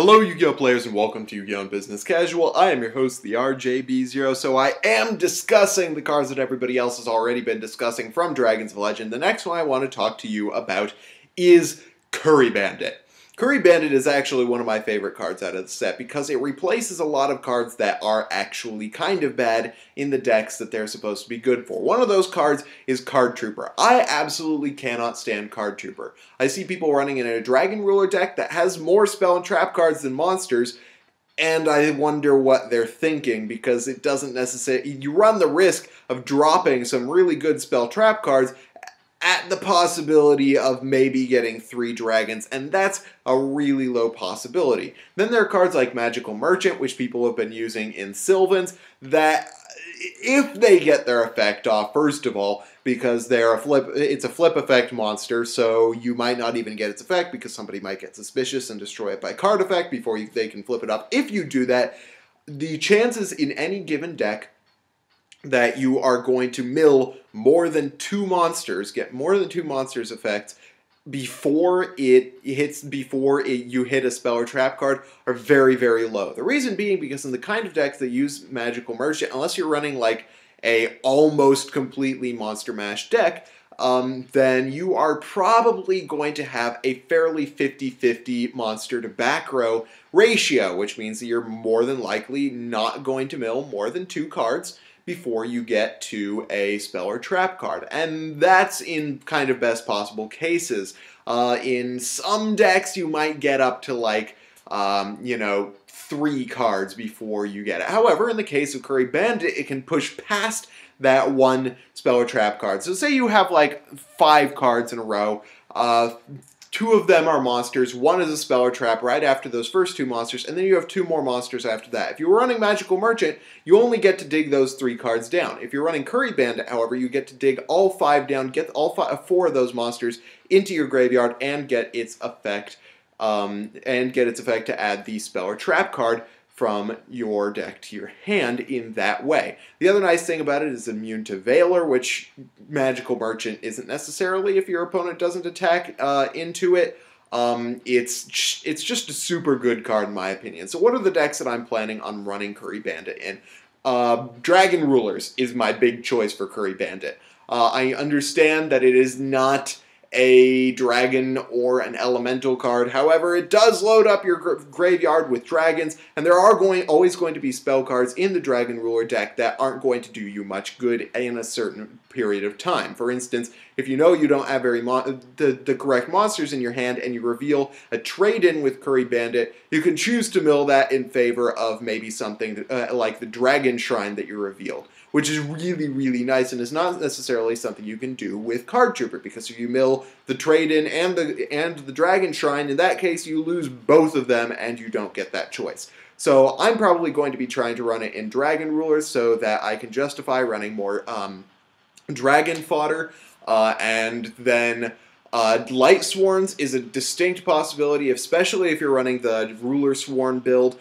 Hello Yu-Gi-Oh players and welcome to Yu-Gi-Oh! Business Casual. I am your host, the RJB0, so I am discussing the cards that everybody else has already been discussing from Dragons of Legend. The next one I want to talk to you about is Kuribandit. Kuribandit is actually one of my favorite cards out of the set because it replaces a lot of cards that are actually kind of bad in the decks that they're supposed to be good for. One of those cards is Card Trooper. I absolutely cannot stand Card Trooper. I see people running in a Dragon Ruler deck that has more spell and trap cards than monsters, and I wonder what they're thinking because it doesn't necessarily... You run the risk of dropping some really good spell trap cards at the possibility of maybe getting 3 dragons, and that's a really low possibility. Then there are cards like Magical Merchant, which people have been using in Sylvans, that if they get their effect off, first of all, because it's a flip effect monster, so you might not even get its effect because somebody might get suspicious and destroy it by card effect before they can flip it up. If you do that, the chances in any given deck that you are going to mill more than 2 monsters, get more than 2 monsters effects before you hit a spell or trap card are very, very low. The reason being because in the kind of decks that use Magical Merchant, unless you're running like a almost completely Monster Mash deck, then you are probably going to have a fairly 50-50 monster to back row ratio, which means that you're more than likely not going to mill more than 2 cards before you get to a spell or trap card. And that's in kind of best possible cases. In some decks, you might get up to like, 3 cards before you get it. However, in the case of Kuribandit, it can push past that 1 spell or trap card. So say you have like 5 cards in a row, 2 of them are monsters, 1 is a spell or trap right after those first 2 monsters, and then you have 2 more monsters after that. If you're running Magical Merchant, you only get to dig those 3 cards down. If you're running Kuribandit, however, you get to dig all 5 down, get all 4 of those monsters into your graveyard, and get its effect, to add the spell or trap card from your deck to your hand in that way. The other nice thing about it is immune to Veiler, which Magical Merchant isn't necessarily if your opponent doesn't attack into it. It's just a super good card in my opinion. So what are the decks that I'm planning on running Kuribandit in? Dragon Rulers is my big choice for Kuribandit. I understand that it is not a dragon or an elemental card. However, it does load up your graveyard with dragons, and there are always going to be spell cards in the Dragon Ruler deck that aren't going to do you much good in a certain period of time. For instance, if you know you don't have the correct monsters in your hand and you reveal a trade-in with Kuribandit, you can choose to mill that in favor of maybe something like the Dragon Shrine that you revealed, which is really, really nice and is not necessarily something you can do with Card Trooper, because if you mill the trade-in and the Dragon Shrine, in that case you lose both of them and you don't get that choice. So I'm probably going to be trying to run it in Dragon Rulers so that I can justify running more dragon fodder, and then Light Sworns is a distinct possibility, especially if you're running the Ruler Sworn build,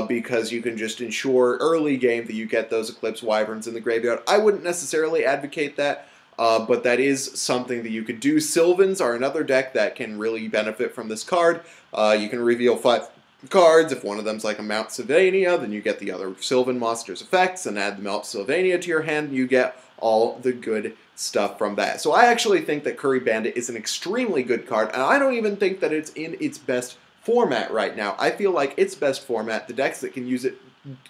because you can just ensure early game that you get those Eclipse Wyverns in the graveyard. I wouldn't necessarily advocate that, but that is something that you could do. Sylvans are another deck that can really benefit from this card. You can reveal 5 cards. If one of them's like a Mount Sylvania, then you get the other Sylvan monster's effects and add the Mount Sylvania to your hand, and you get all the good stuff from that. So I actually think that Kuribandit is an extremely good card, and I don't even think that it's in its best format right now. I feel like its best format, the decks that can use it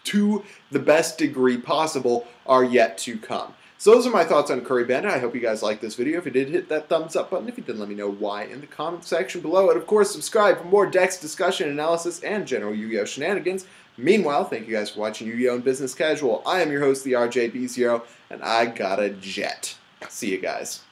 to the best degree possible, are yet to come. So those are my thoughts on Kuribandit. I hope you guys liked this video. If you did, hit that thumbs up button. If you didn't, let me know why in the comment section below. And of course, subscribe for more decks, discussion, analysis, and general Yu-Gi-Oh! Shenanigans. Meanwhile, thank you guys for watching Yu-Gi-Oh! Business Casual. I am your host, the RJB0, and I got a jet. See you guys.